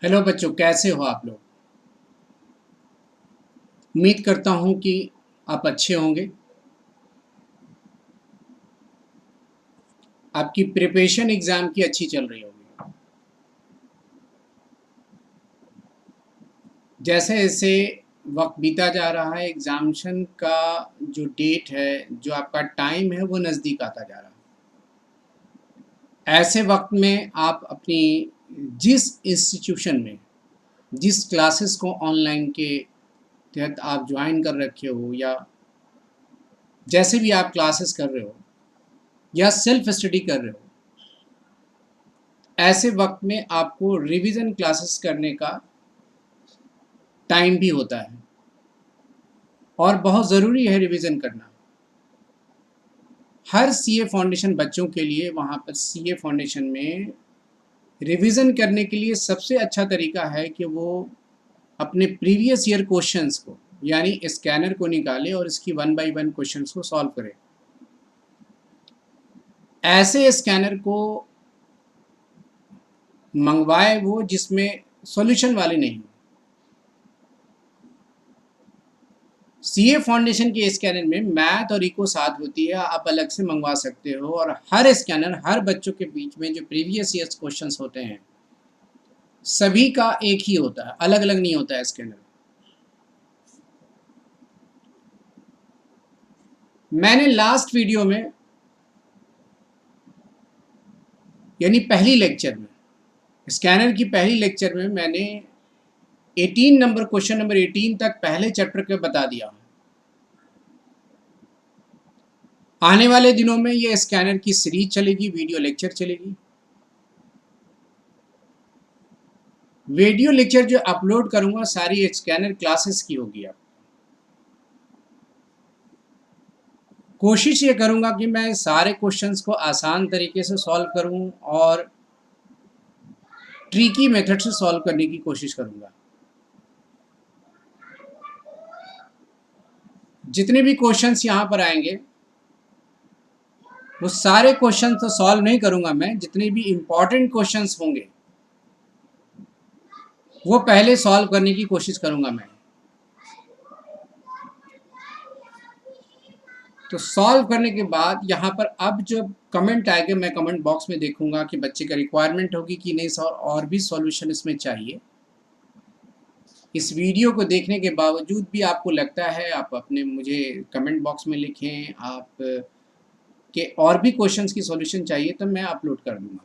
Hello बच्चों, कैसे हो आप लोग। उम्मीद करता हूँ कि आप अच्छे होंगे। आपकी प्रिपरेशन एग्ज़ाम की अच्छी चल रही होगी। जैसे जैसे वक्त बीता जा रहा है, एग्जामिनेशन का जो डेट है, जो आपका टाइम है, वो नज़दीक आता जा रहा है। ऐसे वक्त में आप अपनी जिस इंस्टीट्यूशन में जिस क्लासेस को ऑनलाइन के तहत आप ज्वाइन कर रखे हो, या जैसे भी आप क्लासेस कर रहे हो या सेल्फ स्टडी कर रहे हो, ऐसे वक्त में आपको रिवीजन क्लासेस करने का टाइम भी होता है और बहुत ज़रूरी है रिवीजन करना। हर सीए फाउंडेशन बच्चों के लिए वहाँ पर सीए फाउंडेशन में रिवीजन करने के लिए सबसे अच्छा तरीका है कि वो अपने प्रीवियस ईयर क्वेश्चंस को, यानी स्कैनर को निकाले और इसकी 1 बाय 1 क्वेश्चंस को सॉल्व करें। ऐसे स्कैनर को मंगवाए वो जिसमें सॉल्यूशन वाले नहीं। सीए फाउंडेशन के स्कैनर में मैथ और इको साथ होती है, आप अलग से मंगवा सकते हो। और हर स्कैनर हर बच्चों के बीच में जो प्रीवियस ईयर्स क्वेश्चंस होते हैं सभी का एक ही होता है, अलग अलग नहीं होता है स्कैनर। मैंने लास्ट वीडियो में, यानी पहली लेक्चर में, स्कैनर की पहली लेक्चर में मैंने 18 नंबर, क्वेश्चन नंबर 18 तक पहले चैप्टर के बता दिया। आने वाले दिनों में ये स्कैनर की सीरीज चलेगी, वीडियो लेक्चर चलेगी। वीडियो लेक्चर जो अपलोड करूंगा सारी स्कैनर क्लासेस की होगी। अब कोशिश ये करूंगा कि मैं सारे क्वेश्चंस को आसान तरीके से सॉल्व करूं और ट्रिकी मेथड से सॉल्व करने की कोशिश करूंगा। जितने भी क्वेश्चंस यहाँ पर आएंगे वो सारे क्वेश्चन तो सॉल्व नहीं करूंगा मैं, जितने भी इंपॉर्टेंट क्वेश्चंस होंगे वो पहले सॉल्व करने की कोशिश करूंगा मैं। तो सॉल्व करने के बाद यहाँ पर अब जब कमेंट आएगा, मैं कमेंट बॉक्स में देखूंगा कि बच्चे का रिक्वायरमेंट होगी कि नहीं सर और भी सॉल्यूशन इसमें चाहिए। इस वीडियो को देखने के बावजूद भी आपको लगता है, आप अपने मुझे कमेंट बॉक्स में लिखें आप के और भी क्वेश्चंस की सॉल्यूशन चाहिए, तो मैं अपलोड कर दूंगा।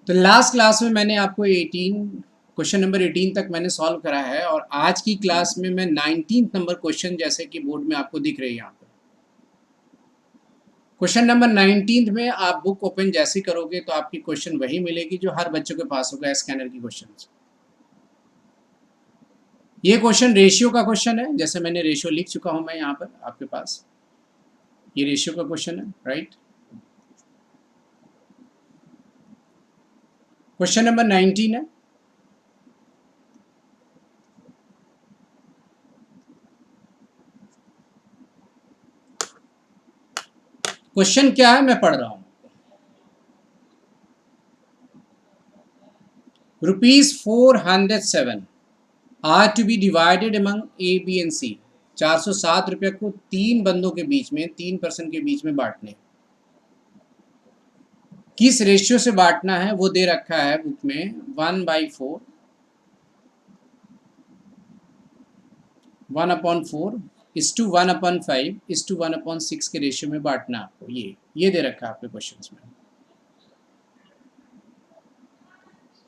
तो लास्ट क्लास में मैंने आपको 18 क्वेश्चन नंबर 18 तक मैंने सॉल्व करा है, और आज की क्लास में मैं 19 नंबर क्वेश्चन, जैसे कि बोर्ड में आपको दिख रही है यहाँ पर, क्वेश्चन नंबर 19 में आप बुक ओपन जैसे करोगे तो आपकी क्वेश्चन वही मिलेगी जो हर बच्चों के पास होगा, स्कैनर की क्वेश्चन। ये क्वेश्चन रेशियो का क्वेश्चन है, जैसे मैंने रेशियो लिख चुका हूं मैं यहाँ पर आपके पास। ये रेशियो का क्वेश्चन है, राइट। क्वेश्चन नंबर 19 है। क्वेश्चन क्या है मैं पढ़ रहा हूं। ₹407 are to be divided among A B and C. 407 रुपये को तीन बंदों के बीच में, 3 पर्सन के बीच में बांटने। किस रेशियो से बांटना है वो दे रखा है बुक में, 1/4, 1/4 इस टू 1/5 इस टू 1/6 के रेशियो में बांटना आपको। ये दे रखा है आपके क्वेश्चन में।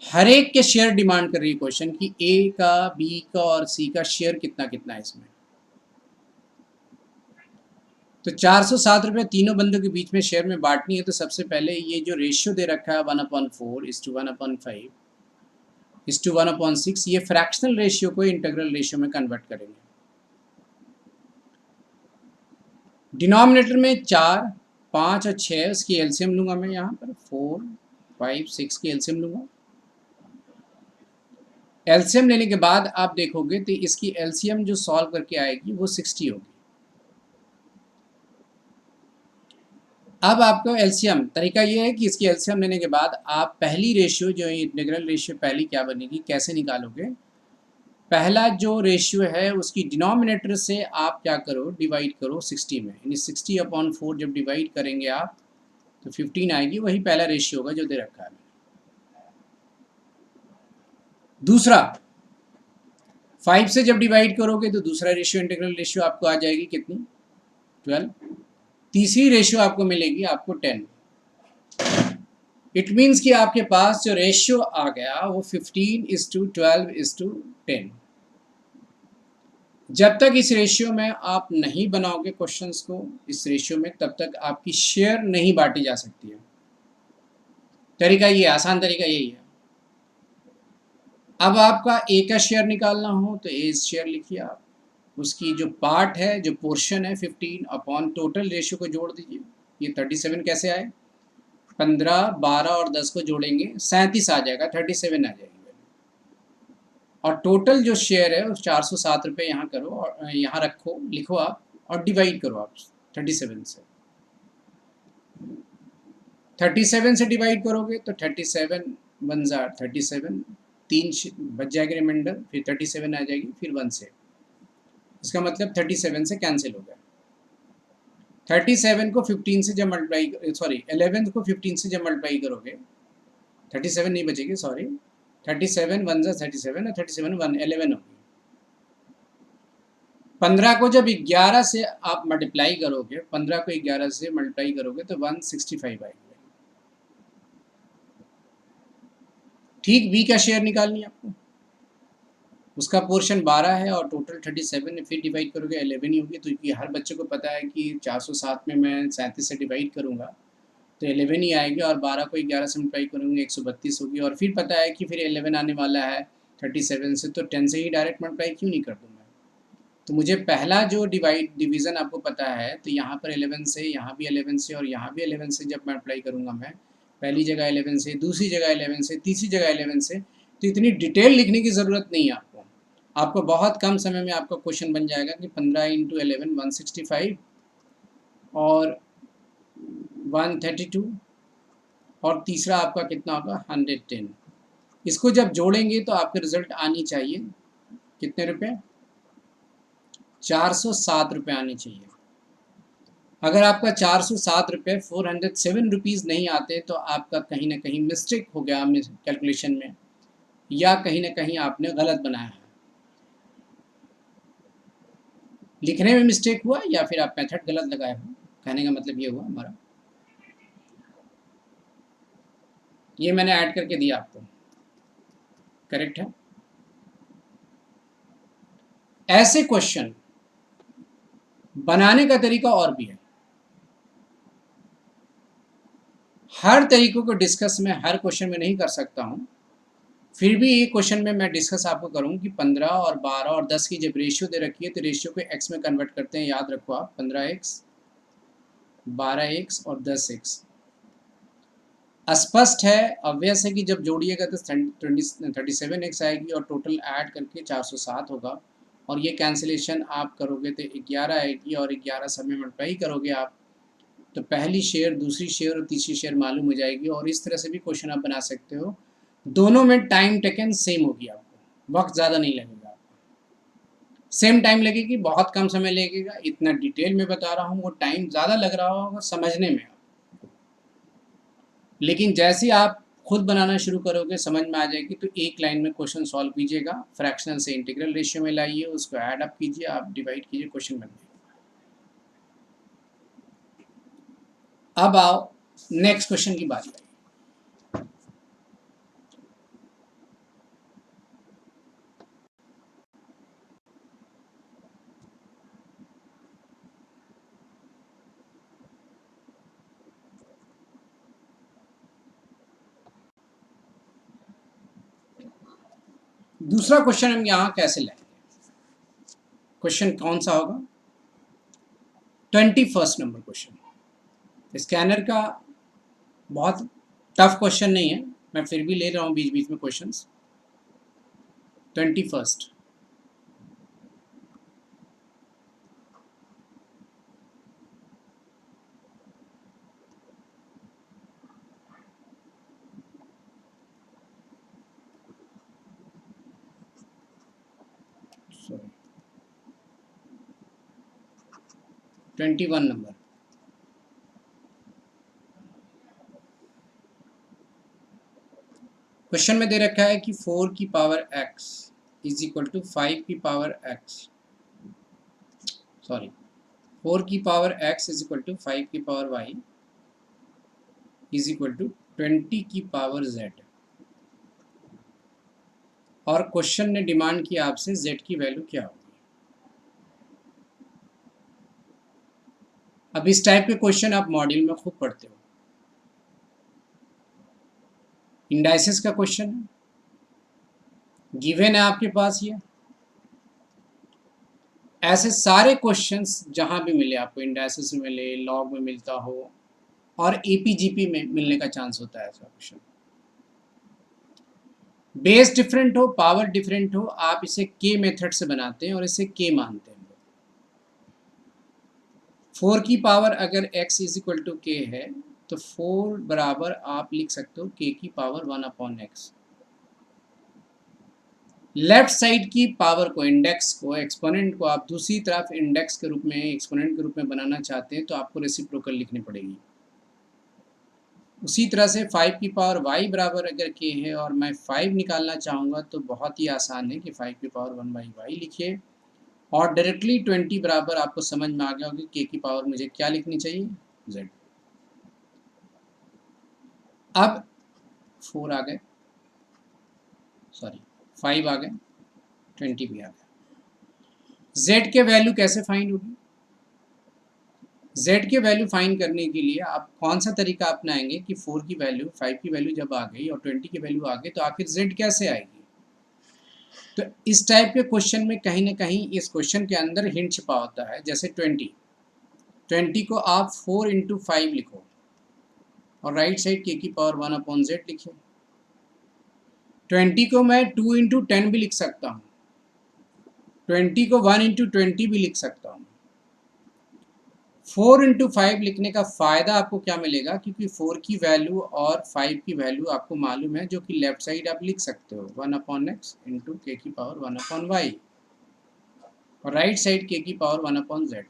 हर एक के शेयर डिमांड कर रही है क्वेश्चन कि ए का, बी का और सी का शेयर कितना कितना है इसमें। तो 407 रुपये तीनों बंदों के बीच में शेयर में बांटनी है, तो सबसे पहले ये जो रेशियो दे रखा है 1/4 इस टू 1/5 इस टू 1/6, ये फ्रैक्शनल रेशियो को इंटीग्रल रेशियो में कन्वर्ट करेंगे। डिनोमिनेटर में 4, 5 और 6, उसकी एलसीएम लूंगा मैं यहाँ पर, 4, 5, 6 की एलसीएम लूंगा। एलसीएम लेने के बाद आप देखोगे तो इसकी एलसीएम जो सॉल्व करके आएगी वो 60 होगी। अब आपको एलसीएम तरीका ये है कि इसकी एलसीएम लेने के बाद आप पहली रेशियो जो इंटीग्रल रेशियो पहली क्या बनेगी, कैसे निकालोगे? पहला जो रेशियो है उसकी डिनोमिनेटर से आप क्या करो, डिवाइड करो 60 में, यानी 60/4 जब डिवाइड करेंगे आप तो 15 आएगी, वही पहला रेशियो होगा जो दे रखा है। दूसरा 5 से जब डिवाइड करोगे तो दूसरा रेशियो इंटीग्रल रेशियो आपको आ जाएगी कितनी, 12। तीसरी रेशियो आपको मिलेगी आपको 10। इट मीन्स कि आपके पास जो रेशियो आ गया वो 15:12:10। जब तक इस रेशियो में आप नहीं बनाओगे क्वेश्चंस को इस रेशियो में, तब तक आपकी शेयर नहीं बांटी जा सकती है। तरीका ये, आसान तरीका यही है। अब आपका ए का शेयर निकालना हो तो ए शेयर लिखिए आप, उसकी जो पार्ट है, जो पोर्शन है 15 अपॉन टोटल रेशियो को जोड़ दीजिए। ये 37 कैसे आए, 15, 12 और 10 को जोड़ेंगे 37 आ जाएगा, 37 आ जाएगी। और टोटल जो शेयर है उस 407 रुपये यहाँ करो और यहाँ रखो, लिखो आप और डिवाइड करो आप 37 से। 37 से डिवाइड करोगे तो 37 1 जार 37, 3 बच जाएगी रिमाइंडर, फिर 37 आ जाएगी, फिर 1 से, इसका मतलब 37 से कैंसिल हो गया। 37 को 15 से जब मल्टीप्लाई, सॉरी 11 को 15 से जब मल्टीप्लाई करोगे 37 नहीं बचेगी, सॉरी 37 1 जार 37 और 37 1 11 होगी। 15 को जब 11 से आप मल्टीप्लाई करोगे, 15 को 11 से मल्टीप्लाई करोगे तो 165 आएगी। ठीक बी का शेयर निकालनी है आपको, उसका पोर्शन 12 है और टोटल 37 है, फिर डिवाइड करोगे 11 ही होगी, तो ये हर बच्चे को पता है कि 407 में मैं 37 से डिवाइड करूँगा तो 11 ही आएगी, और 12 को 11 से मल्टीप्लाई करूँगी 132 होगी, और फिर पता है कि फिर 11 आने वाला है 37 से, तो 10 से ही डायरेक्ट मल्टीप्लाई क्यों नहीं कर दूँ मैं। तो मुझे पहला जो डिवीज़न आपको पता है, तो यहाँ पर 11 से, यहाँ भी 11 से और यहाँ भी 11 से जब मल्टीप्लाई करूँगा मैं, पहली जगह 11 से, दूसरी जगह 11 से, तीसरी जगह 11 से, तो इतनी डिटेल लिखने की ज़रूरत नहीं है आपको। आपको बहुत कम समय में आपका क्वेश्चन बन जाएगा कि 15 × 11 165 और 132 और तीसरा आपका कितना होगा 110। इसको जब जोड़ेंगे तो आपके रिजल्ट आनी चाहिए कितने रुपए, 407 रुपये आने चाहिए। अगर आपका 407 रुपये 407 रुपीज़ नहीं आते तो आपका कहीं ना कहीं मिस्टेक हो गया कैलकुलेशन में, या कहीं ना कहीं आपने गलत बनाया है, लिखने में मिस्टेक हुआ या फिर आप मेथड गलत लगाए हो। कहने का मतलब ये हुआ हमारा, ये मैंने ऐड करके दिया आपको, करेक्ट है। ऐसे क्वेश्चन बनाने का तरीका और भी है, हर तरीकों को डिस्कस मैं हर क्वेश्चन में नहीं कर सकता हूँ, फिर भी एक क्वेश्चन में मैं डिस्कस आपको करूँ कि 15 और 12 और 10 की जब रेशियो दे रखी है तो रेशियो को एक्स में कन्वर्ट करते हैं, याद रखो आप 15x 12x और 10x। स्पष्ट है, ऑब्वियस है कि जब जोड़िएगा तो 37x आएगी और टोटल ऐड करके 407 होगा, और ये कैंसिलेशन आप करोगे तो 11 आएगी और 11 सब में मल्टीप्लाई करोगे आप तो पहली शेयर, दूसरी शेयर और तीसरी शेयर मालूम हो जाएगी, और इस तरह से भी क्वेश्चन आप बना सकते हो। दोनों में टाइम टेकन सेम होगी, आपको वक्त ज़्यादा नहीं लगेगा, सेम टाइम लगेगी, बहुत कम समय लगेगा। इतना डिटेल में बता रहा हूँ, वो टाइम ज़्यादा लग रहा होगा समझने में, लेकिन जैसे आप खुद बनाना शुरू करोगे समझ में आ जाएगी। तो एक लाइन में क्वेश्चन सॉल्व कीजिएगा, फ्रैक्शनल से इंटीग्रल रेशियो में लाइए, उसको ऐड अप कीजिए, आप डिवाइड कीजिए, क्वेश्चन बन गया। अब आओ नेक्स्ट क्वेश्चन की बात करें। दूसरा क्वेश्चन हम यहाँ कैसे लाएंगे, क्वेश्चन कौन सा होगा, 21 नंबर क्वेश्चन। स्कैनर का बहुत टफ क्वेश्चन नहीं है, मैं फिर भी ले रहा हूँ बीच बीच में क्वेश्चंस। 21 21 नंबर। क्वेश्चन में दे रखा है कि 4 की power x is equal to 5 की पावर x, सॉरी 4 की power x is equal to 5 की power y is equal to 20 की पावर z, और क्वेश्चन ने डिमांड किया आपसे z की वैल्यू क्या होगी। अब इस टाइप के क्वेश्चन आप मॉड्यूल में खूब पढ़ते हो। इंडाइसिस का क्वेश्चन है, गिवन है आपके पास ये। ऐसे सारे क्वेश्चंस जहां भी मिले आपको, इंडाइसिस में मिले, लॉग में मिलता हो, और एपीजीपी में मिलने का चांस होता है ऐसा क्वेश्चन। बेस डिफरेंट हो, पावर डिफरेंट हो, आप इसे के मेथड से बनाते हैं और इसे के मानते हैं। 4 की पावर अगर x इज इक्वल टू के है तो 4 बराबर आप लिख सकते हो k की पावर 1/x। लेफ्ट साइड की पावर को, इंडेक्स को, एक्सपोनेंट को आप दूसरी तरफ इंडेक्स के रूप में, एक्सपोनेंट के रूप में बनाना चाहते हैं तो आपको रेसिप्रोकल लिखनी पड़ेगी। उसी तरह से 5 की पावर y बराबर अगर k है और मैं 5 निकालना चाहूँगा तो बहुत ही आसान है कि 5 की पावर 1/y लिखिए, और डायरेक्टली 20 बराबर आपको समझ में आ गया होगा कि k की पावर मुझे क्या लिखनी चाहिए, z। अब 4 आ गए, सॉरी 5 आ गए, 20 भी आ गया। z के वैल्यू कैसे फाइंड होगी? z के वैल्यू फाइंड करने के लिए आप कौन सा तरीका अपनाएंगे कि 4 की वैल्यू, 5 की वैल्यू जब आ गई और 20 की वैल्यू आ गई तो आखिर z कैसे आएगी? तो इस टाइप के क्वेश्चन में कहीं ना कहीं इस क्वेश्चन के अंदर हिंट छिपा होता है। जैसे 20 को आप 4 इंटू 5 लिखो और राइट साइड k की पावर 1/z लिखिए। 20 को मैं 2 इंटू 10 भी लिख सकता हूँ, 20 को 1 इंटू 20 भी लिख सकता हूँ। 4 इंटू 5 लिखने का फ़ायदा आपको क्या मिलेगा, क्योंकि 4 की वैल्यू और 5 की वैल्यू आपको मालूम है, जो कि लेफ्ट साइड आप लिख सकते हो 1/x इंटू के की पावर 1/y, और राइट साइड के की पावर 1/z।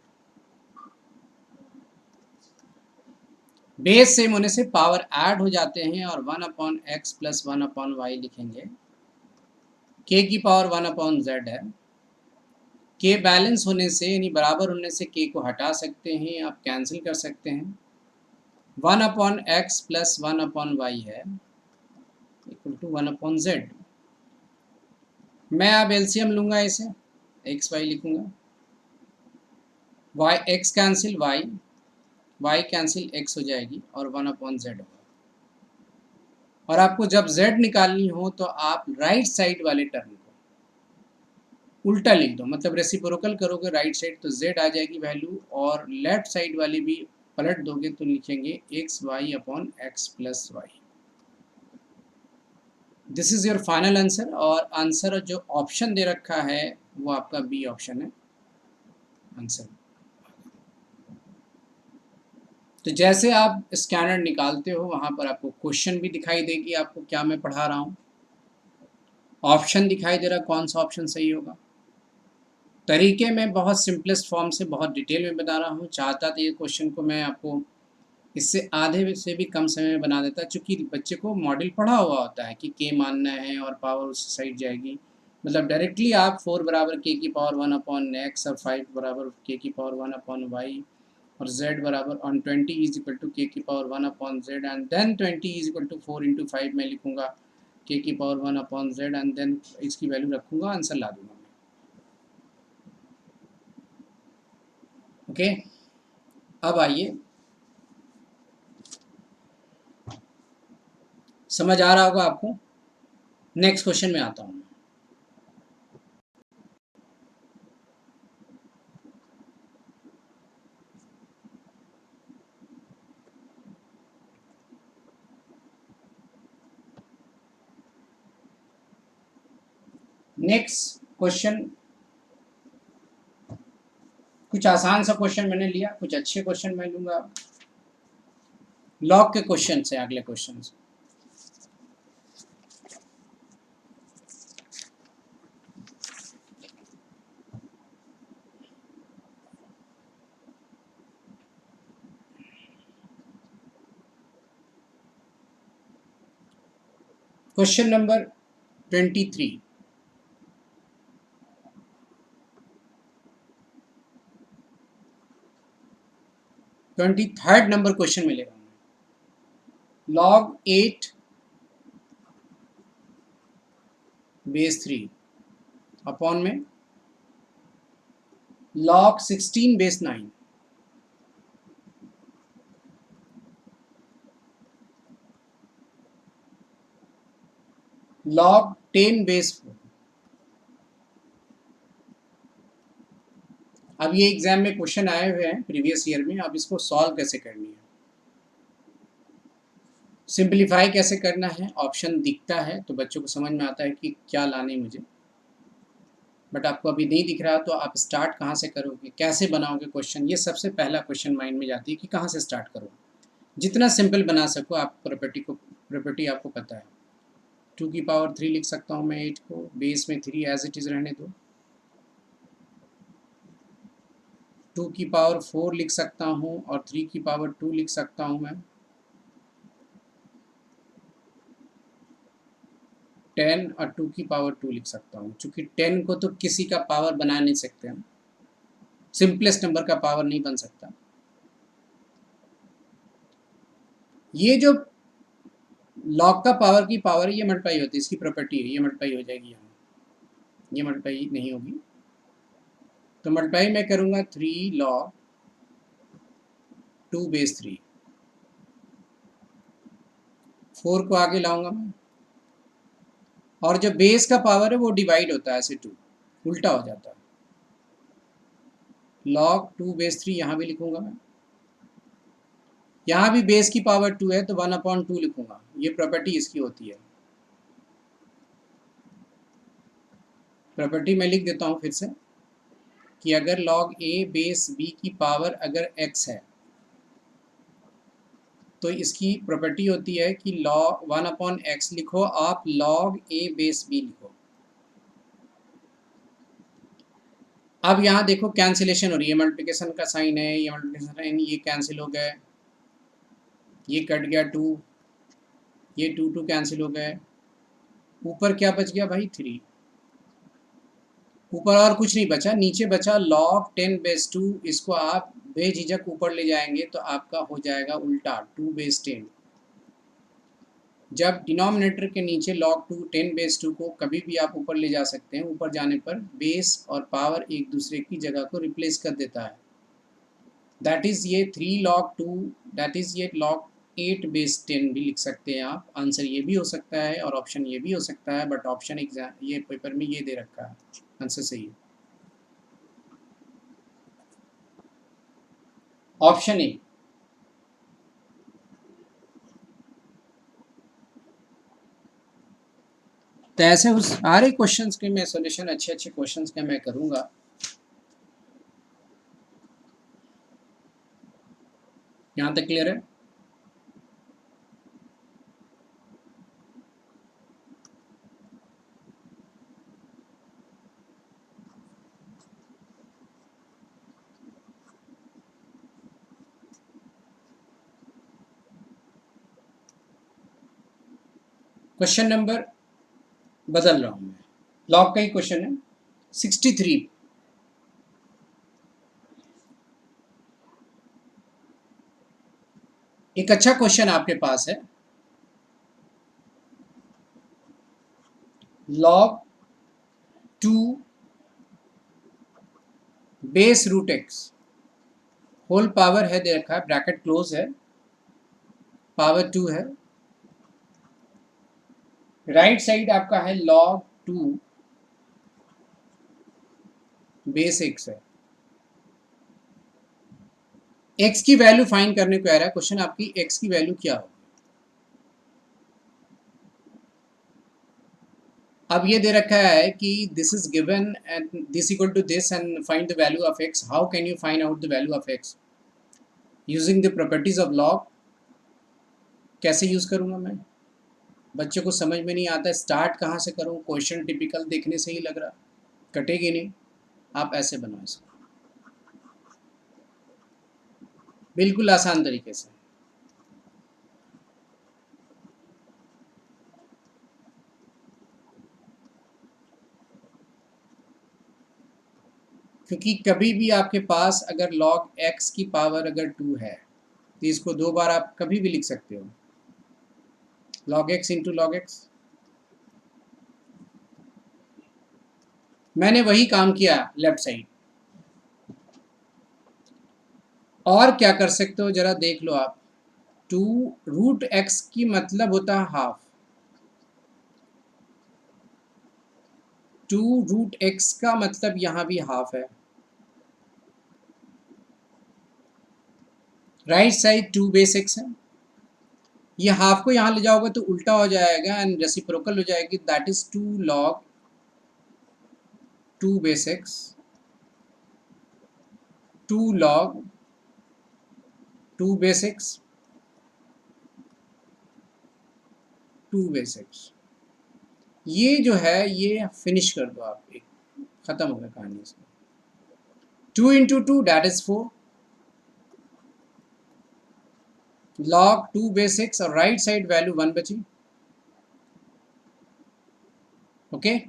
बेस सेम होने से पावर ऐड हो जाते हैं और 1/x प्लस 1/y लिखेंगे। के की पावर 1/z है, के बैलेंस होने से यानी बराबर होने से के को हटा सकते हैं, आप कैंसिल कर सकते हैं। 1/x प्लस 1/y है इक्वल टू 1/z। मैं अब एलसीएम लूंगा, इसे एक्स वाई लिखूंगा, y x cancel y cancel x हो जाएगी और 1/z होगा। और आपको जब z निकालनी हो तो आप राइट साइड वाले टर्म को उल्टा लिख दो, मतलब रेसिप्रोकल करोगे राइट साइड तो z आ जाएगी वैल्यू, और लेफ्ट साइड वाली भी पलट दोगे तो लिखेंगे x y upon x plus y. This is your final answer, और आंसर जो ऑप्शन दे रखा है वो आपका बी ऑप्शन है आंसर। तो जैसे आप स्कैनर निकालते हो वहाँ पर आपको क्वेश्चन भी दिखाई देगी, आपको क्या मैं पढ़ा रहा हूँ, ऑप्शन दिखाई दे रहा कौन सा ऑप्शन सही होगा। तरीके में बहुत सिंपलेस्ट फॉर्म से बहुत डिटेल में बता रहा हूँ। चाहता तो ये क्वेश्चन को मैं आपको इससे आधे से भी कम समय में बना देता, चूँकि बच्चे को मॉडल पढ़ा हुआ होता है कि के मानना है और पावर उस साइड जाएगी। मतलब डायरेक्टली आप 4 बराबर के की पावर 1/x और 5 बराबर के की पावर 1/y और z बराबर on 20 is equal to k की power 1/z and then 20 is equal to 4 into 5 में लिखूंगा के की पावर 1/z एंड देन इसकी वैल्यू रखूंगा, आंसर ला दूंगा। ओके, अब आइए, समझ आ रहा होगा आपको। नेक्स्ट क्वेश्चन में आता हूँ। नेक्स्ट क्वेश्चन कुछ आसान सा क्वेश्चन मैंने लिया, कुछ अच्छे क्वेश्चन मैं लूंगा। लॉग के क्वेश्चन से अगले क्वेश्चन से। Question number 23, 23rd number question मिलेगा हमें। log 8 बेस 3 अपॉन में log 16 बेस 9 log 10 बेस 4। अब ये एग्जाम में क्वेश्चन आए हुए हैं प्रीवियस ईयर में, अब इसको सॉल्व कैसे करनी है, सिंपलीफाई कैसे करना है, ऑप्शन दिखता है तो बच्चों को समझ में आता है कि क्या लाने मुझे, बट आपको अभी नहीं दिख रहा तो आप स्टार्ट कहाँ से करोगे, कैसे बनाओगे क्वेश्चन, ये सबसे पहला क्वेश्चन माइंड में जाती है कि कहाँ से स्टार्ट करो। जितना सिंपल बना सको आप प्रॉपर्टी आपको पता है। 2 की पावर 3 लिख सकता हूँ मैं 8 को, बेस में 3 एज इट इज़ रहने दो। 2 की पावर 4 लिख सकता हूँ और 3 की पावर 2 लिख सकता हूँ मैं। 10 और 2 की पावर 2 लिख सकता हूँ। चूँकि 10 को तो किसी का पावर बना नहीं सकते हम, सिंपलेस्ट नंबर का पावर नहीं बन सकता। ये जो लॉग का पावर की पावर ये मल्टीप्लाई होती है, इसकी प्रॉपर्टी है, ये मल्टीप्लाई हो जाएगी यहाँ, ये मल्टीप्लाई नहीं होगी तो मल्टीप्लाई मैं करूँगा 3 log 2 बेस 3, 4 को आगे लाऊंगा मैं, और जो बेस का पावर है वो डिवाइड होता है ऐसे 2, उल्टा हो जाता है। log 2 बेस 3 यहाँ भी लिखूंगा मैं, यहाँ भी बेस की पावर 2 है तो 1/2 लिखूंगा, ये प्रॉपर्टी इसकी होती है। प्रॉपर्टी मैं लिख देता हूँ फिर से कि अगर log a बेस b की पावर अगर x है तो इसकी प्रॉपर्टी होती है कि log 1/x लिखो आप, log a बेस b लिखो। अब यहाँ देखो कैंसिलेशन हो रही है, मल्टीप्लिकेशन का साइन है, ये मल्टीप्लिकेशन साइन, ये कैंसिल हो गए, ये कट गया 2, ये 2 कैंसिल हो गए, ऊपर क्या बच गया भाई 3, ऊपर और कुछ नहीं बचा, नीचे बचा log 10 बेस 2, इसको आप बेझिझक ऊपर ले जाएंगे तो आपका हो जाएगा उल्टा 2 बेस 10। जब डिनोमिनेटर के नीचे log 2 10 बेस 2 को कभी भी आप ऊपर ले जा सकते हैं, ऊपर जाने पर बेस और पावर एक दूसरे की जगह को रिप्लेस कर देता है। दैट इज़ ये 3 log 2, दैट इज़ ये log 8 बेस 10 भी लिख सकते हैं आप। आंसर ये भी हो सकता है और ऑप्शन ये भी हो सकता है, बट ऑप्शन एग्जाम ये पेपर में ये दे रखा है, आंसर सही है ऑप्शन ए। तो ऐसे उस सारे क्वेश्चंस के मैं सोल्यूशन, अच्छे अच्छे क्वेश्चंस के मैं करूँगा। यहाँ तक क्लियर है? क्वेश्चन नंबर बदल रहा हूँ मैं, लॉग का ही क्वेश्चन है 63। एक अच्छा क्वेश्चन आपके पास है, log 2 base root x whole power है दे रखा है, ब्रैकेट क्लोज है, पावर 2 है, राइट साइड आपका है log 2 बेस एक्स है। एक्स की वैल्यू फाइंड करने को आ रहा है क्वेश्चन, आपकी एक्स की वैल्यू क्या हो। अब ये दे रखा है कि this is given and this equal to this and find the value of x, how can you find out the value of x using the properties of log. कैसे यूज करूंगा मैं, बच्चों को समझ में नहीं आता, स्टार्ट कहाँ से करूँ, क्वेश्चन टिपिकल देखने से ही लग रहा कटेगी नहीं, आप ऐसे बनाओ इसको बिल्कुल आसान तरीके से। क्योंकि कभी भी आपके पास अगर log x की पावर अगर 2 है तो इसको 2 बार आप कभी भी लिख सकते हो, log x into log x। मैंने वही काम किया लेफ्ट साइड। और क्या कर सकते हो जरा देख लो आप, 2√x की मतलब होता है हाफ, 2√x का मतलब यहाँ भी हाफ है, राइट साइड 2 बेस x है। ये हाफ को यहाँ ले जाओगे तो उल्टा हो जाएगा एंड रेसिप्रोकल हो जाएगी, that is 2 log 2 base x, 2 log 2 base x, 2 base x। ये जो है ये फिनिश कर दो आप, एक खत्म हो गया कहानी इसमें। 2 into 2 that is 4, log 2 base x और राइट साइड वैल्यू 1 बची। ओके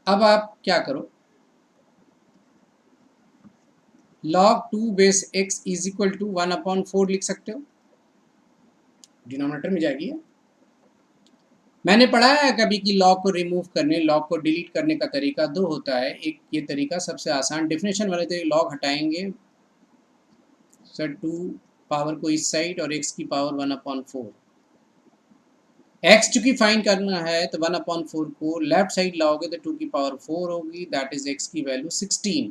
अब आप क्या करो, log 2 base x is equal to 1/4 लिख सकते हो, डिनोमिनेटर में जाएगी। मैंने पढ़ा है कभी कि लॉग को रिमूव करने, लॉग को डिलीट करने का तरीका दो होता है। एक ये तरीका सबसे आसान डेफिनेशन वाले थे, लॉग हटाएंगे सर 2 पावर को इस साइड और x की पावर 1/4, x चूंकि फाइंड करना है तो 1/4 को लेफ्ट साइड लाओगे तो 2 की पावर 4 होगी, दैट इज x की value 16।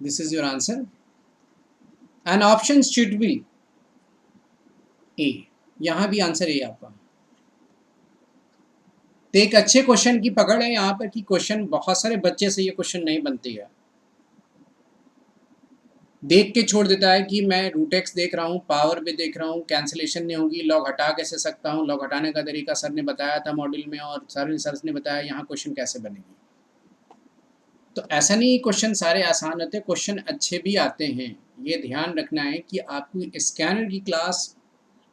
This is your answer and option should be A. यहाँ भी आंसर ए आपका। तो एक अच्छे क्वेश्चन की पकड़ है यहाँ पर कि क्वेश्चन बहुत सारे बच्चे से ये क्वेश्चन नहीं बनती है, देख के छोड़ देता है कि मैं रूट एक्स देख रहा हूँ, पावर भी देख रहा हूँ, कैंसिलेशन नहीं होगी, लॉग हटा कैसे सकता हूँ, लॉग हटाने का तरीका सर ने बताया था मॉड्यूल में और सर ने बताया यहाँ क्वेश्चन कैसे बनेगी। तो ऐसा नहीं क्वेश्चन सारे आसान होते, क्वेश्चन अच्छे भी आते हैं। ये ध्यान रखना है कि आपको स्कैनर की class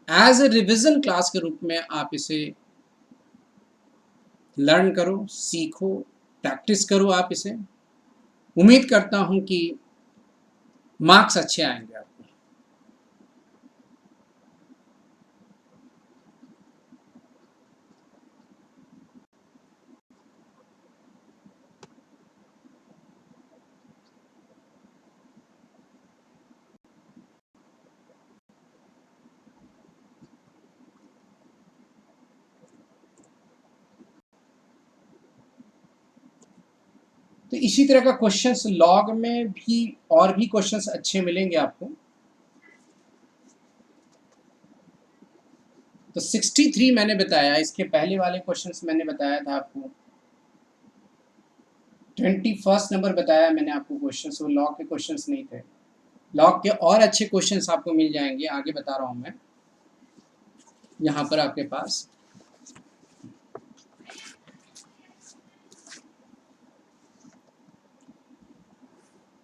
as a revision class के रूप में आप इसे लर्न करो, सीखो, प्रैक्टिस करो आप इसे। उम्मीद करता हूँ कि मार्क्स अच्छे आएंगे आपको। तो इसी तरह का क्वेश्चंस लॉग में भी और भी क्वेश्चंस अच्छे मिलेंगे आपको। तो 63 मैंने बताया, इसके पहले वाले क्वेश्चंस मैंने बताया था आपको, 21 नंबर बताया मैंने आपको क्वेश्चंस, वो लॉग के क्वेश्चंस नहीं थे। लॉग के और अच्छे क्वेश्चंस आपको मिल जाएंगे, आगे बता रहा हूँ मैं यहाँ पर आपके पास।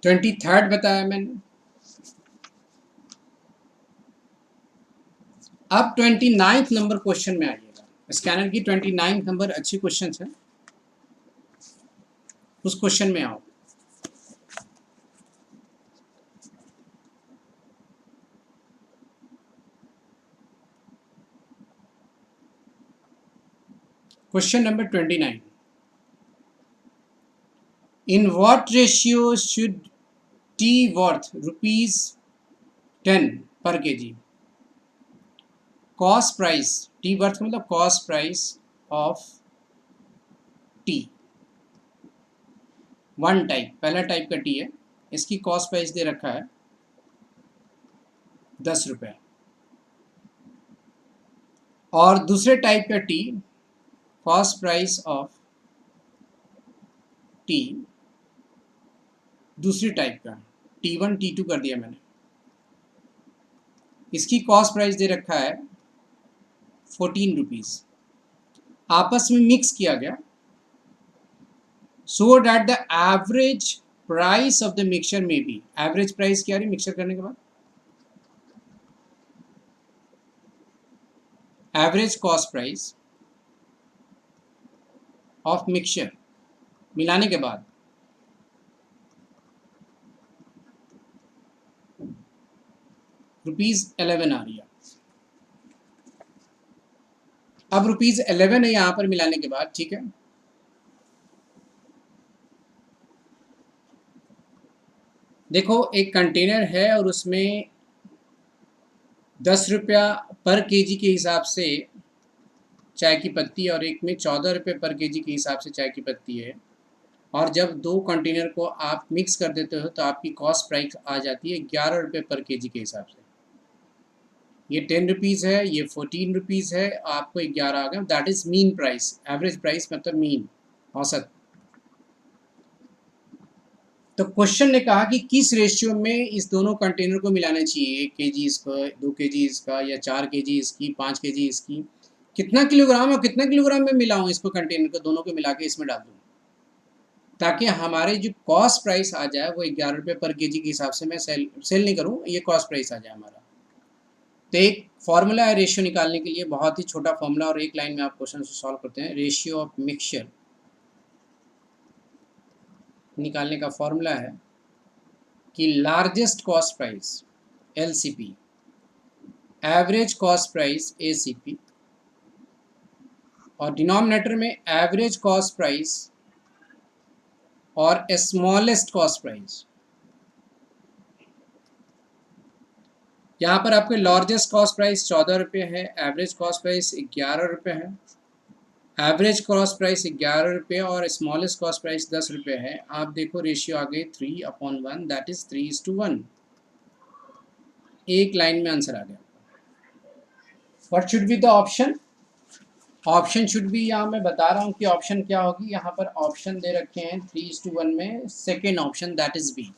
ट्वेंटी थर्ड बताया मैंने। अब 29th नंबर क्वेश्चन में आइएगा, स्कैनर की 29th नंबर अच्छी क्वेश्चन है, उस क्वेश्चन में आओ। Question number 29, in what ratio should T worth ₹10 per kg cost price, T worth मतलब cost price of T, one type, पहला टाइप का टी है, इसकी कॉस्ट प्राइस दे रखा है 10 रुपये, और दूसरे टाइप का T cost price of T, दूसरी टाइप का T1 T2 कर दिया मैंने, इसकी कॉस्ट प्राइस दे रखा है 14 रुपीज़, आपस में मिक्स किया गया so that the average price of the mixture में बी, एवरेज प्राइस क्या रही मिक्सचर करने के बाद, average cost price of mixture मिलाने के बाद ₹11 आ रही है। अब ₹11 है यहां पर मिलाने के बाद, ठीक है। देखो एक कंटेनर है और उसमें 10 रुपया पर केजी के हिसाब से चाय की पत्ती और एक में 14 रुपये पर केजी के हिसाब से चाय की पत्ती है, और जब दो कंटेनर को आप मिक्स कर देते हो तो आपकी कॉस्ट प्राइस आ जाती है 11 रुपये पर केजी के हिसाब से। ये 10 रुपीज़ है, ये 14 रुपीज़ है, आपको 11 आ गया। That is mean price, average price मतलब मीन, औसत। तो क्वेश्चन ने कहा कि किस रेशियो में इस दोनों कंटेनर को मिलाना चाहिए, 1 केजी इसका, 2 केजी इसका, या 4 केजी इसकी, 5 केजी इसकी, कितना किलोग्राम और कितना किलोग्राम में मिलाऊं इसको, कंटेनर को दोनों को मिला के इसमें डाल दूँ, ताकि हमारे जो कॉस्ट प्राइस आ जाए वो 11 रुपये पर केजी के हिसाब से मैं सेल नहीं करूँ, ये कॉस्ट प्राइस आ जाए हमारा। तो एक फॉर्मूला है रेशियो निकालने के लिए, बहुत ही छोटा फॉर्मूला, और एक लाइन में आप क्वेश्चन को सॉल्व करते हैं। रेशियो ऑफ मिक्सचर निकालने का फॉर्मूला है कि largest cost price LCP, average cost price ACP, और डिनोमिनेटर में एवरेज कॉस्ट प्राइस और स्मॉलेस्ट कॉस्ट प्राइस। यहाँ पर आपके लार्जेस्ट कॉस्ट प्राइस 14 रुपये है, एवरेज कॉस्ट प्राइस 11 रुपये है, एवरेज कॉस्ट प्राइस 11 रुपये और स्मॉलेस्ट कॉस्ट प्राइस 10 रुपये है। आप देखो रेशियो आ गई 3/1, दैट इज 3:1। एक लाइन में आंसर आ गया। What should be the option? Option should B, यहाँ मैं बता रहा हूँ कि ऑप्शन क्या होगी। यहाँ पर ऑप्शन दे रखे हैं 3:1 में, second option that is B.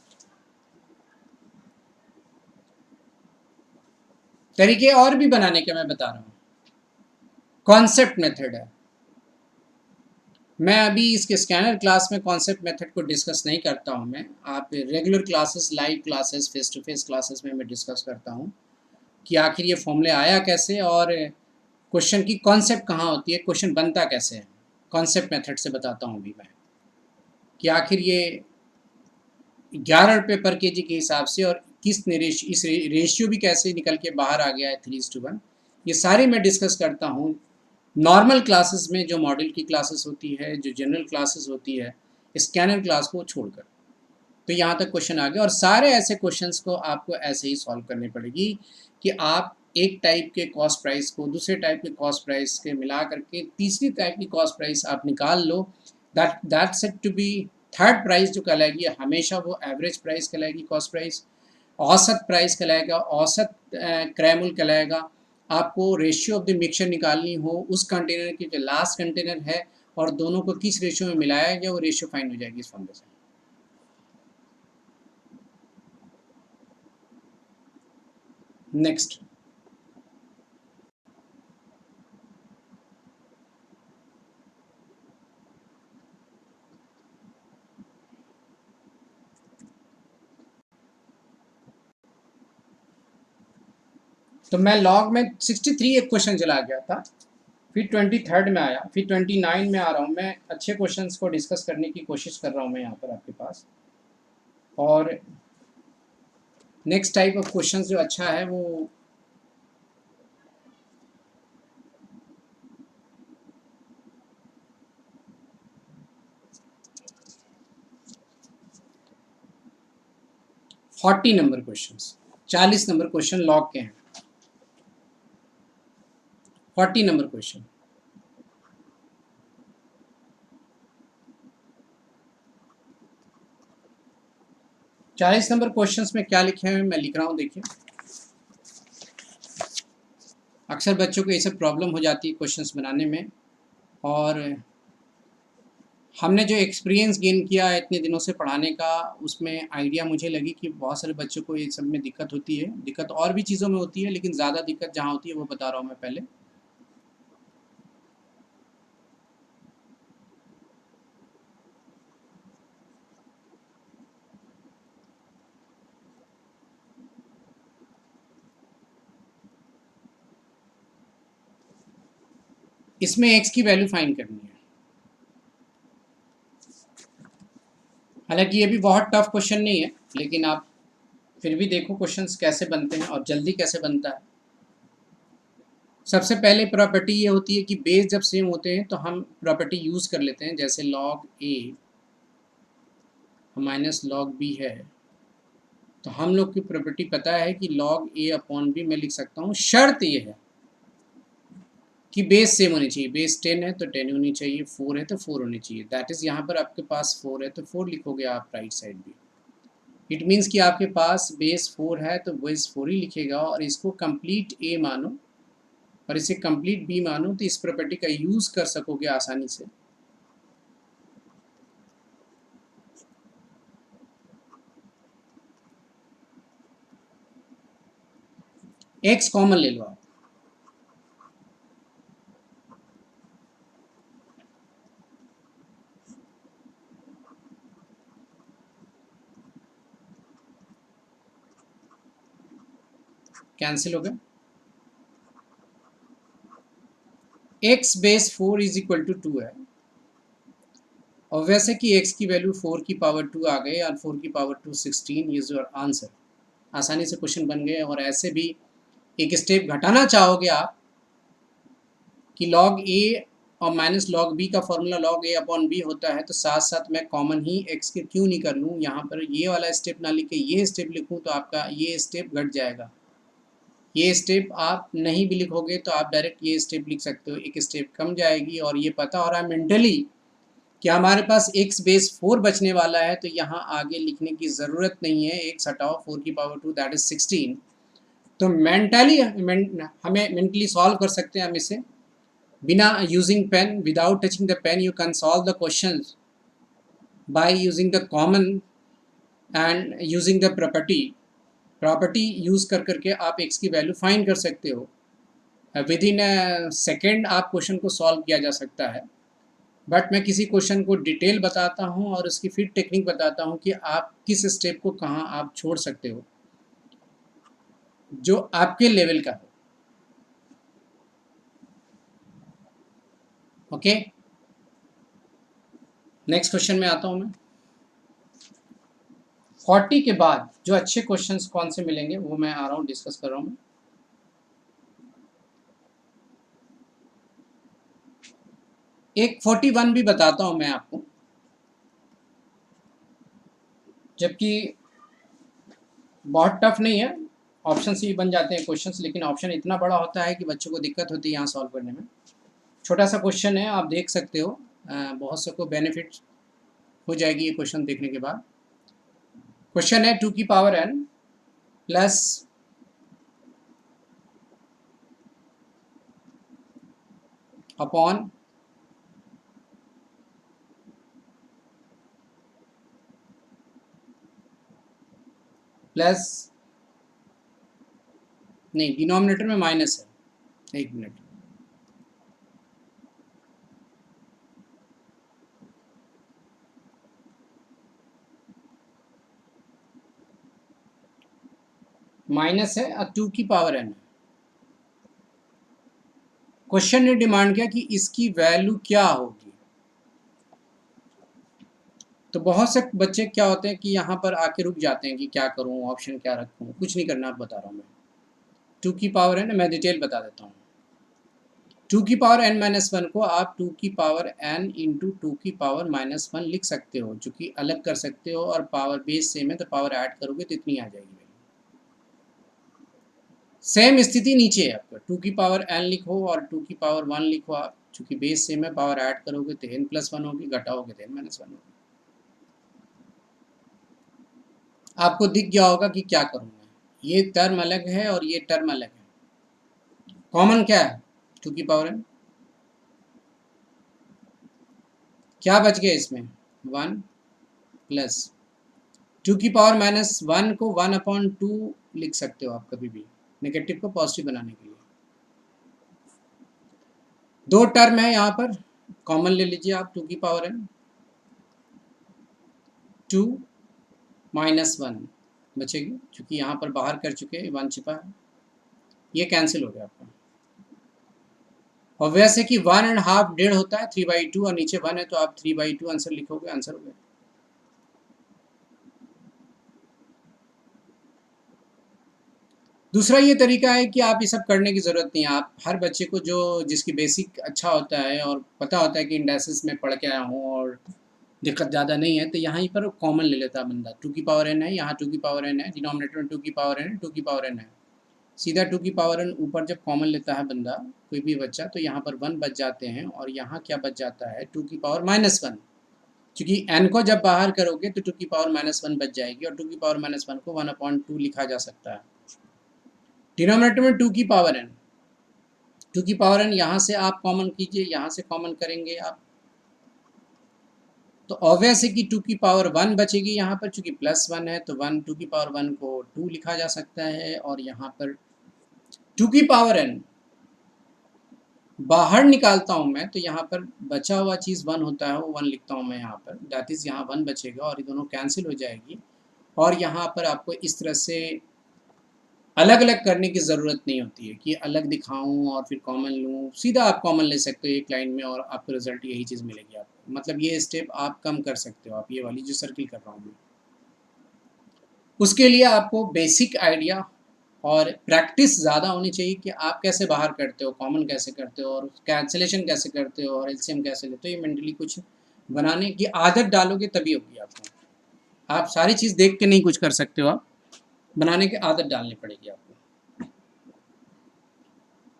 तरीके और भी बनाने के मैं बता रहा हूँ, कॉन्सेप्ट मेथड है। मैं अभी इसके स्कैनर क्लास में कॉन्सेप्ट मेथड को डिस्कस नहीं करता हूँ। मैं आप regular classes, live classes, face to face classes में मैं डिस्कस करता हूँ कि आखिर ये फॉर्मूले आया कैसे और क्वेश्चन की कॉन्सेप्ट कहाँ होती है, क्वेश्चन बनता कैसे है। कॉन्सेप्ट मेथड से बताता हूँ अभी मैं कि आखिर ये 11 रुपये पर केजी के हिसाब से और किस ने इस रेशियो भी कैसे निकल के बाहर आ गया है 3:1, ये सारे मैं डिस्कस करता हूँ नॉर्मल क्लासेस में, जो मॉडल की क्लासेस होती है, जो जनरल क्लासेस होती है, स्कैनर क्लास को छोड़कर। तो यहाँ तक क्वेश्चन आ गया, और सारे ऐसे क्वेश्चंस को आपको ऐसे ही सॉल्व करनी पड़ेगी कि आप एक टाइप के कॉस्ट प्राइस को दूसरे टाइप के कॉस्ट प्राइस के मिला करके तीसरी टाइप की कॉस्ट प्राइस आप निकाल लो। That set to be third price जो कहलाएगी हमेशा वो एवरेज प्राइस कहलाएगी, कॉस्ट प्राइस। औसत प्राइस कहलाएगा, औसत क्रय कहलाएगा। आपको रेशियो ऑफ द मिक्सचर निकालनी हो उस कंटेनर की जो लास्ट कंटेनर है और दोनों को किस रेशियो में मिलाया गया, वो रेशियो फाइंड हो जाएगी इस फॉर्मूले से। नेक्स्ट, तो मैं लॉग में 63 एक क्वेश्चन चला गया था, फिर 23rd में आया, फिर 29 में आ रहा हूँ। मैं अच्छे क्वेश्चंस को डिस्कस करने की कोशिश कर रहा हूँ मैं यहाँ पर आपके पास। और नेक्स्ट टाइप ऑफ क्वेश्चंस जो अच्छा है वो forty number question, 40 number question log के हैं। 40 नंबर क्वेश्चन, चालीस नंबर क्वेश्चंस में क्या लिखे हैं मैं लिख रहा हूँ, देखिए। अक्सर बच्चों को ये सब प्रॉब्लम हो जाती है क्वेश्चंस बनाने में, और हमने जो एक्सपीरियंस गेन किया है इतने दिनों से पढ़ाने का, उसमें आइडिया मुझे लगी कि बहुत सारे बच्चों को ये सब में दिक्कत होती है। दिक्कत और भी चीज़ों में होती है, लेकिन ज़्यादा दिक्कत जहाँ होती है वो बता रहा हूँ मैं पहले। इसमें x की वैल्यू फाइंड करनी है। हालांकि ये भी बहुत टफ क्वेश्चन नहीं है, लेकिन आप फिर भी देखो क्वेश्चंस कैसे बनते हैं और जल्दी कैसे बनता है। सबसे पहले प्रॉपर्टी ये होती है कि बेस जब सेम होते हैं तो हम प्रॉपर्टी यूज़ कर लेते हैं, जैसे log a minus log b है, तो हम लोग की प्रॉपर्टी पता है कि log a अपॉन b मैं लिख सकता हूँ। शर्त ये है कि बेस सेम होनी चाहिए। बेस 10 है तो 10 होनी चाहिए, 4 है तो 4 होनी चाहिए। दैट इज़ यहाँ पर आपके पास 4 है तो 4 लिखोगे आप राइट साइड भी। इट मीन्स कि आपके पास बेस 4 है तो बेस 4 ही लिखेगा, और इसको कंप्लीट a मानो और इसे कंप्लीट b मानो, तो इस प्रॉपर्टी का यूज़ कर सकोगे आसानी से। x कॉमन ले लो आप, कैंसिल हो गया। x base 4 is equal to 2 है, और वैसे कि x की वैल्यू 4 की पावर 2 आ गई और 4 की पावर 2 16 इज योर आंसर। आसानी से क्वेश्चन बन गए। और ऐसे भी एक स्टेप घटाना चाहोगे आप कि log a और माइनस log b का formula log a upon b होता है, तो साथ साथ मैं कॉमन ही x के क्यों नहीं कर लूँ, यहाँ पर ये वाला स्टेप ना लिख के ये स्टेप लिखूँ तो आपका ये स्टेप घट जाएगा। ये स्टेप आप नहीं भी लिखोगे तो आप डायरेक्ट ये स्टेप लिख सकते हो, एक स्टेप कम जाएगी। और ये पता हो रहा है मेंटली कि हमारे पास x बेस 4 बचने वाला है, तो यहाँ आगे लिखने की ज़रूरत नहीं है। x हटाओ 4 की पावर 2 दैट इज़ 16। तो मेंटली हमें मेंटली सॉल्व कर सकते हैं हम इसे बिना using pen, without touching the pen you can solve the questions by using the common and using the property use कर करके आप x की वैल्यू फाइंड कर सकते हो। विद इन अ सेकेंड आप क्वेश्चन को सॉल्व किया जा सकता है। बट मैं किसी क्वेश्चन को डिटेल बताता हूँ और उसकी फिर टेक्निक बताता हूँ कि आप किस स्टेप को कहाँ आप छोड़ सकते हो जो आपके लेवल का हो। ओके, नेक्स्ट क्वेश्चन में आता हूँ मैं। 40 के बाद जो अच्छे क्वेश्चंस कौन से मिलेंगे वो मैं आ रहा हूँ, डिस्कस कर रहा हूँ। एक 41 भी बताता हूँ मैं आपको, जबकि बहुत टफ नहीं है, ऑप्शन से ही बन जाते हैं क्वेश्चंस, लेकिन ऑप्शन इतना बड़ा होता है कि बच्चों को दिक्कत होती है यहाँ सॉल्व करने में। छोटा सा क्वेश्चन है, आप देख सकते हो, बहुत से को बेनिफिट हो जाएगी ये क्वेश्चन देखने के बाद। क्वेश्चन है 2 की power n plus upon plus, नहीं डिनोमिनेटर में माइनस है, एक मिनट, माइनस है और 2 की पावर n। क्वेश्चन ने डिमांड किया कि इसकी वैल्यू क्या होगी। तो बहुत से बच्चे क्या होते हैं कि यहाँ पर आके रुक जाते हैं कि क्या करूँ, ऑप्शन क्या रखूँ। कुछ नहीं करना, आप बता रहा हूँ मैं। 2 की पावर n मैं डिटेल बता देता हूँ। 2 की पावर n माइनस 1 को आप 2 की पावर n इंटू 2 की पावर माइनस 1 लिख सकते हो, जो कि अलग कर सकते हो, और पावर बेस सेम है तो पावर ऐड करोगे तो इतनी आ जाएगी। सेम स्थिति नीचे है आपका, 2 की पावर n लिखो और 2 की पावर 1 लिखो आप, चूँकि बेस सेम है, पावर ऐड करोगे तो n प्लस 1 होगी, घटाओगे तो n माइनस 1 होगी। आपको दिख गया होगा कि क्या करूँ मैं, ये टर्म अलग है और ये टर्म अलग है। कॉमन क्या है 2 की पावर n, क्या बच गया इसमें 1 प्लस 2 की पावर माइनस 1 को 1/2 लिख सकते हो आप कभी भी, नेगेटिव को पॉजिटिव बनाने के लिए। दो टर्म है यहाँ पर, कॉमन ले लीजिए आप 2 की पावर n, 2 माइनस 1 बचेगी, क्योंकि यहाँ पर बाहर कर चुके हैं 1 छिपा है, ये कैंसिल हो गया आपका। ऑब्वियस है कि 1.5 डेढ़ होता है 3/2 और नीचे 1 है तो आप 3/2 आंसर लिखोगे, आंसर हो गया। दूसरा ये तरीका है कि आप ये सब करने की ज़रूरत नहीं है। आप हर बच्चे को जो जिसकी बेसिक अच्छा होता है और पता होता है कि इंडेसिस में पढ़ के आया हूँ और दिक्कत ज़्यादा नहीं है, तो यहाँ पर कॉमन ले लेता है बंदा। 2 की पावर n है, यहाँ 2 की पावर n है, डिनोमिनेटर में 2 की पावर n है, 2 की पावर n है। सीधा 2 की पावर n ऊपर जब कॉमन लेता है बंदा, कोई भी बच्चा, तो यहाँ पर 1 बच जाते हैं और यहाँ क्या बच जाता है 2 की पावर -1। क्योंकि n को जब बाहर करोगे तो 2 की पावर -1 बच जाएगी और 2 की पावर -1 को 1/2 लिखा जा सकता है। डिनोमिनेटर में 2 की पावर n, 2 की पावर n यहाँ से आप कॉमन कीजिए, यहाँ से कॉमन करेंगे आप, तो ऑब्वियस है कि 2 की पावर 1 बचेगी यहाँ पर, चूंकि +1 है तो 2 की पावर 1 को 2 लिखा जा सकता है और यहाँ पर 2 की पावर n बाहर निकालता हूँ मैं तो यहाँ पर बचा हुआ चीज़ 1 होता है, वो 1 लिखता हूँ मैं यहाँ पर, दैट इज़ यहाँ 1 बचेगा और ये दोनों कैंसिल हो जाएगी और यहाँ पर आपको इस तरह से अलग अलग करने की ज़रूरत नहीं होती है कि अलग दिखाऊं और फिर कॉमन लूं, सीधा आप कॉमन ले सकते हो एक लाइन में और आपको रिजल्ट यही चीज़ मिलेगी आपको। मतलब ये स्टेप आप कम कर सकते हो, आप ये वाली जो सर्किल कर रहा हूँ मैं, उसके लिए आपको बेसिक आइडिया और प्रैक्टिस ज़्यादा होनी चाहिए कि आप कैसे बाहर करते हो, कॉमन कैसे करते हो और कैंसिलेशन कैसे करते हो और एलसीएम कैसे लेते हो। ये मेंटली कुछ बनाने की आदत डालोगे तभी होगी आपको। आप सारी चीज़ देख के नहीं कुछ कर सकते हो, आप बनाने की आदत डालनी पड़ेगी आपको।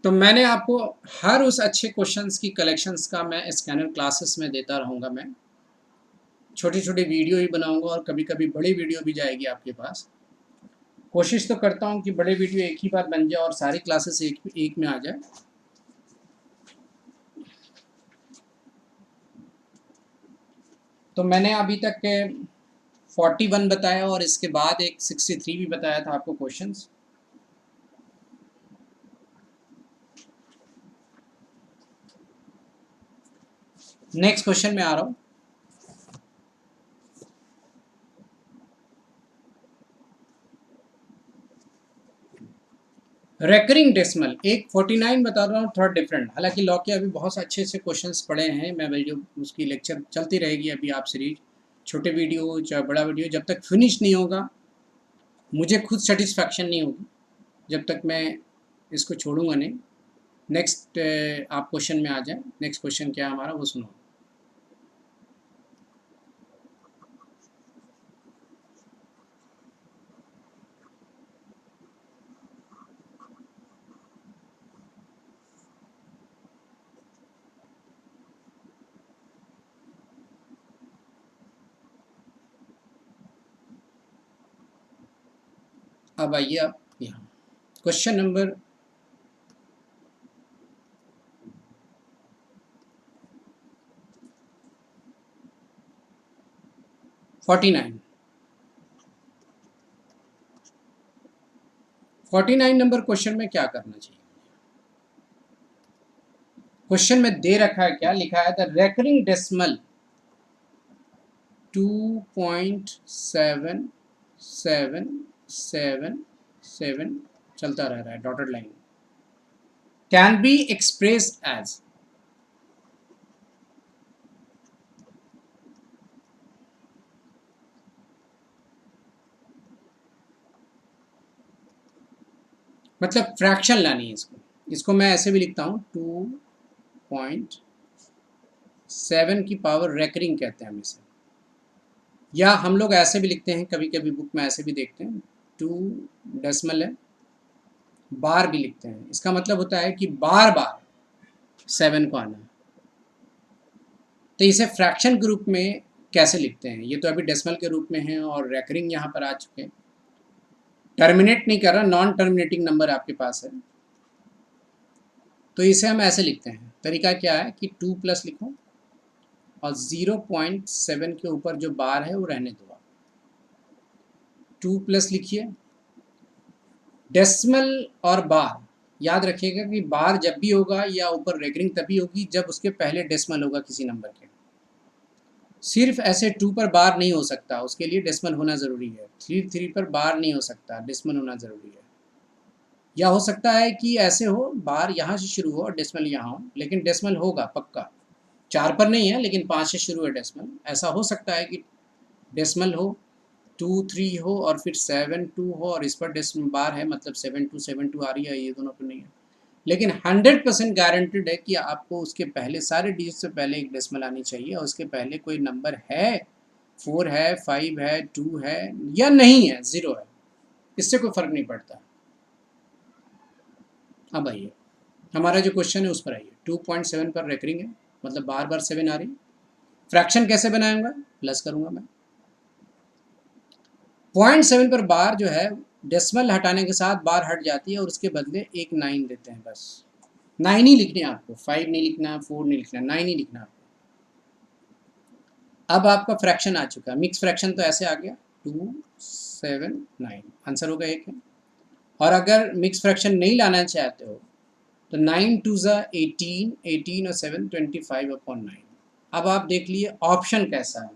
तो मैंने आपको हर उस अच्छे क्वेश्चंस की कलेक्शंस का मैं स्कैनर क्लासेस में देता रहूँगा। मैं छोटी छोटी वीडियो ही बनाऊँगा और कभी कभी बड़ी वीडियो भी जाएगी आपके पास। कोशिश तो करता हूँ कि बड़े वीडियो एक ही बार बन जाए और सारी क्लासेस एक में आ जाए। तो मैंने अभी तक 41 बताया और इसके बाद एक 63 भी बताया था आपको क्वेश्चंस। नेक्स्ट क्वेश्चन में आ रहा हूँ। रेकरिंग डेसिमल एक 49 बता रहा हूँ, थोड़ा डिफरेंट। हालांकि लॉ के अभी बहुत अच्छे से क्वेश्चंस पढ़े हैं, मैं वीडियो उसकी लेक्चर चलती रहेगी अभी आप सीरीज, छोटे वीडियो चाहे बड़ा वीडियो, जब तक फिनिश नहीं होगा मुझे खुद सेटिस्फैक्शन नहीं होगी जब तक मैं इसको छोड़ूंगा नहीं। नेक्स्ट आप क्वेश्चन में आ जाए। नेक्स्ट क्वेश्चन क्या है हमारा वो सुनो। अब आइए आप यहाँ क्वेश्चन नंबर 49 नंबर क्वेश्चन में क्या करना चाहिए। क्वेश्चन में दे रखा है, क्या लिखा है, द रेकरिंग डेसिमल 2.77777 चलता रह रहा है dotted line, can be expressed as, मतलब फ्रैक्शन लानी है इसको। इसको मैं ऐसे भी लिखता हूँ 2.7 की पावर रेकरिंग कहते हैं हम इसे, या हम लोग ऐसे भी लिखते हैं, कभी कभी बुक में ऐसे भी देखते हैं 2 डेसिमल है, बार भी लिखते हैं। इसका मतलब होता है कि बार बार 7 को आना है। तो इसे फ्रैक्शन के रूप में कैसे लिखते हैं, ये तो अभी डेसिमल के रूप में है और रेकरिंग यहाँ पर आ चुके हैं। टर्मिनेट नहीं कर रहा, नॉन टर्मिनेटिंग नंबर आपके पास है, तो इसे हम ऐसे लिखते हैं। तरीका क्या है कि 2 प्लस लिखो और 0.7 के ऊपर जो बार है वो रहने दो। 2 प्लस लिखिए, डेसिमल और बार याद रखिएगा कि बार जब भी होगा या ऊपर रेकरिंग तभी होगी जब उसके पहले डेसिमल होगा किसी नंबर के। सिर्फ ऐसे 2 पर बार नहीं हो सकता, उसके लिए डेसिमल होना ज़रूरी है। 3 पर बार नहीं हो सकता, डेसिमल होना ज़रूरी है। या हो सकता है कि ऐसे हो बार यहाँ से शुरू हो और डेसिमल यहाँ हो, लेकिन डेसिमल होगा पक्का, 4 पर नहीं है लेकिन 5 से शुरू है डेसिमल। ऐसा हो सकता है कि डेसिमल हो 2 3 हो और फिर 7 2 हो और इस पर डेसिमल बार है, मतलब 7 2 आ रही है, ये दोनों पर नहीं है। लेकिन 100% गारंटेड है कि आपको उसके पहले सारे डिजिट से पहले एक डेसिमल आनी चाहिए और उसके पहले कोई नंबर है, 4 है, 5 है, 2 है या नहीं है, 0 है, इससे कोई फर्क नहीं पड़ता। अब आइए हमारा जो क्वेश्चन है उस पर आइए। 2.7 पर रेकरिंग है, मतलब बार बार 7 आ रही। फ्रैक्शन कैसे बनाऊंगा, प्लस करूंगा मैं। 0.7 पर बार जो है डेसिमल हटाने के साथ बार हट जाती है और उसके बदले एक 9 देते हैं, बस 9 ही लिखनी है आपको, 5 नहीं लिखना, 4 नहीं लिखना, 9 ही लिखना आपको। अब आपका फ्रैक्शन आ चुका है, मिक्स फ्रैक्शन तो ऐसे आ गया 2 7 9, आंसर होगा 1 है। और अगर मिक्स फ्रैक्शन नहीं लाना चाहते हो तो 9 2 18, 18 और 7 25/9। अब आप देख लिए ऑप्शन कैसा है,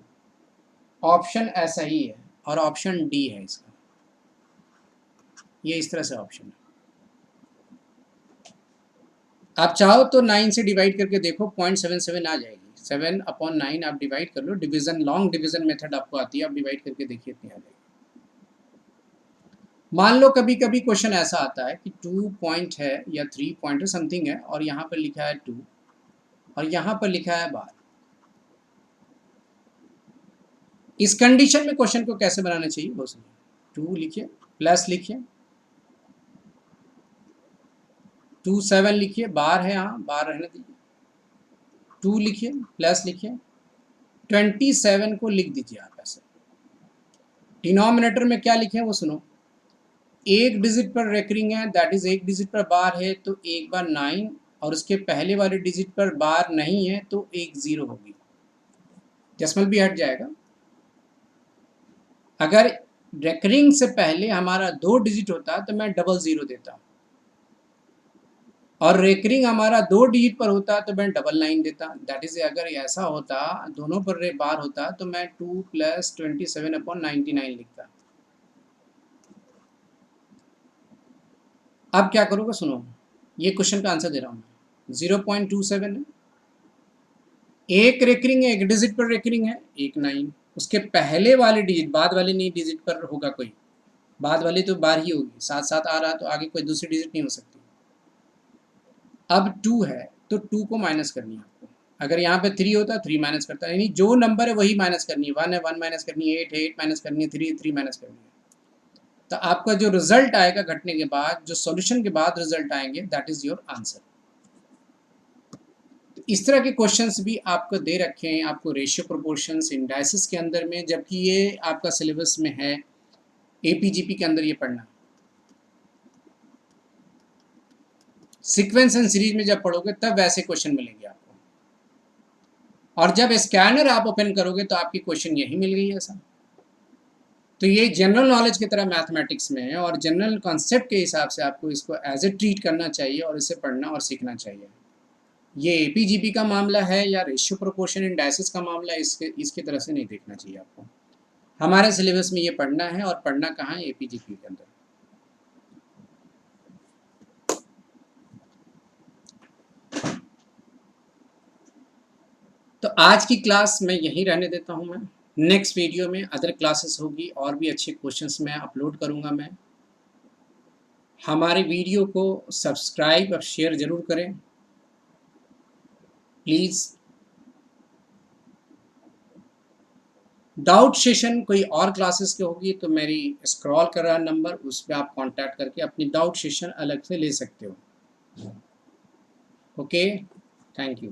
ऑप्शन ऐसा ही है और ऑप्शन डी है इसका, ये इस तरह से ऑप्शन है। आप चाहो तो 9 से डिवाइड करके देखो 0.77 आ जाएगी, 7/9 आप डिवाइड कर लो, डिवीजन लॉन्ग डिवीजन मेथड आपको आती है, आप डिवाइड करके देखिए इतनी आ जाएगी। मान लो कभी कभी क्वेश्चन ऐसा आता है कि 2 पॉइंट है या 3 पॉइंट है समथिंग है और यहाँ पर लिखा है 2 और यहाँ पर लिखा है बार। इस कंडीशन में क्वेश्चन को कैसे बनाना चाहिए वो सुनिए। 2 लिखिए, प्लस लिखिए, 2 7 लिखिए, बार है यहाँ, बार रहने दीजिए, 2 लिखिए, प्लस लिखिए, 27 को लिख दीजिए आप ऐसे। डिनोमिनेटर में क्या लिखे वो सुनो, एक डिजिट पर रेकरिंग है, दैट इज एक डिजिट पर बार है तो एक बार 9 और उसके पहले वाले डिजिट पर बार नहीं है तो एक 0 होगी, डेसिमल भी हट जाएगा। अगर रेकरिंग से पहले हमारा 2 डिजिट होता तो मैं डबल 0 देता, और रेकरिंग हमारा 2 डिजिट पर होता तो मैं डबल 9 देता। दैट इज अगर ऐसा होता दोनों पर बार होता तो मैं 2 + 27/99 लिखता। अब क्या करोगे सुनो, ये क्वेश्चन का आंसर दे रहा हूँ मैं, 0.27 है, एक रेकरिंग है, एक डिजिट पर रेकरिंग है, एक 9, उसके पहले वाले डिजिट, बाद वाले नहीं डिजिट पर होगा कोई, बाद वाली तो बार ही होगी, साथ साथ आ रहा तो आगे कोई दूसरी डिजिट नहीं हो सकती। अब 2 है तो 2 को माइनस करनी है आपको, अगर यहाँ पे 3 होता 3 माइनस करता, यानी जो नंबर है वही माइनस करनी है, 1 है 1 माइनस करनी है, 8 है 8 माइनस करनी है, 3 है 3 माइनस करनी है। तो आपका जो रिजल्ट आएगा घटने के बाद, जो सॉल्यूशन के बाद रिजल्ट आएंगे, दैट इज योर आंसर। तो इस तरह के क्वेश्चंस भी आपको दे रखे हैं, आपको रेशियो प्रोपोर्शंस इंडाइसिस के अंदर में, जबकि ये आपका सिलेबस में है, एपीजीपी के अंदर ये पढ़ना। सीक्वेंस एंड सीरीज में जब पढ़ोगे तब वैसे क्वेश्चन मिलेंगे आपको, और जब स्कैनर आप ओपन करोगे तो आपकी क्वेश्चन यही मिल गई ऐसा। तो ये जनरल नॉलेज की तरह मैथमेटिक्स में है और जनरल कॉन्सेप्ट के हिसाब से आपको इसको एज ए ट्रीट करना चाहिए और इसे पढ़ना और सीखना चाहिए। ये एपीजीपी का मामला है या रेशियो प्रोपोर्शन इंडाइसिस का मामला है, इसकी तरह से नहीं देखना चाहिए आपको। हमारे सिलेबस में ये पढ़ना है, और पढ़ना कहाँ है, एपीजीपी के अंदर। तो आज की क्लास मैं यहीं रहने देता हूँ मैं, नेक्स्ट वीडियो में अदर क्लासेस होगी और भी अच्छे क्वेश्चंस मैं अपलोड करूँगा मैं। हमारे वीडियो को सब्सक्राइब और शेयर ज़रूर करें प्लीज़। डाउट सेशन कोई और क्लासेस की होगी तो मेरी स्क्रॉल कर रहा नंबर, उस पर आप कांटेक्ट करके अपनी डाउट सेशन अलग से ले सकते हो। Okay, thank you.